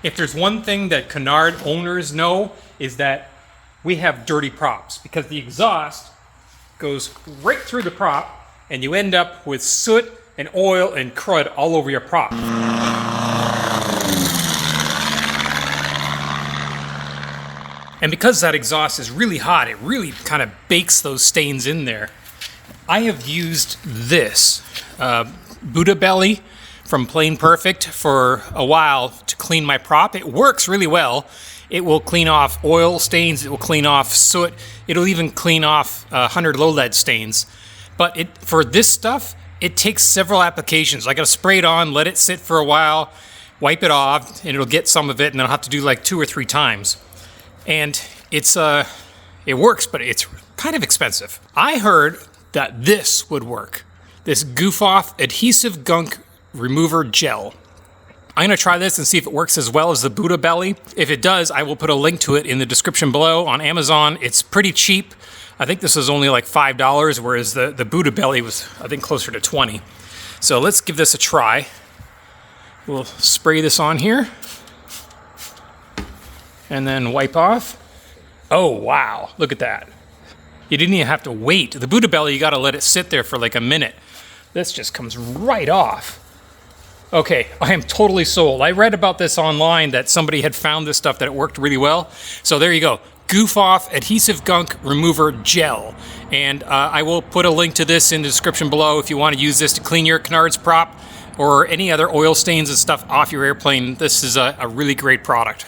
If there's one thing that Canard owners know is that we have dirty props because the exhaust goes right through the prop and you end up with soot and oil and crud all over your prop. And because that exhaust is really hot, it really kind of bakes those stains in there. I have used this Buddha belly from Plain Perfect for a while to clean my prop. It works really well. It will clean off oil stains, it will clean off soot, it'll even clean off 100 low lead stains. But for this stuff, it takes several applications. I gotta spray it on, let it sit for a while, wipe it off, and it'll get some of it, and then I'll have to do like 2 or 3 times. And it works, but it's kind of expensive. I heard that this would work. This goof-off adhesive gunk remover gel. I'm gonna try this and see if it works as well as the Buddha belly. If it does, I will put a link to it in the description below on Amazon. It's pretty cheap. I think this was only like $5, whereas the Buddha belly was, I think, closer to 20. So let's give this a try. We'll spray this on here and then wipe off. Oh, wow, look at that. You didn't even have to wait. The Buddha belly, you gotta let it sit there for like a minute. This just comes right off. Okay, I am totally sold. I read about this online that somebody had found this stuff, that it worked really well. So there you go, goof-off adhesive gunk remover gel. And I will put a link to this in the description below if you want to use this to clean your Canard's prop or any other oil stains and stuff off your airplane. This is a really great product.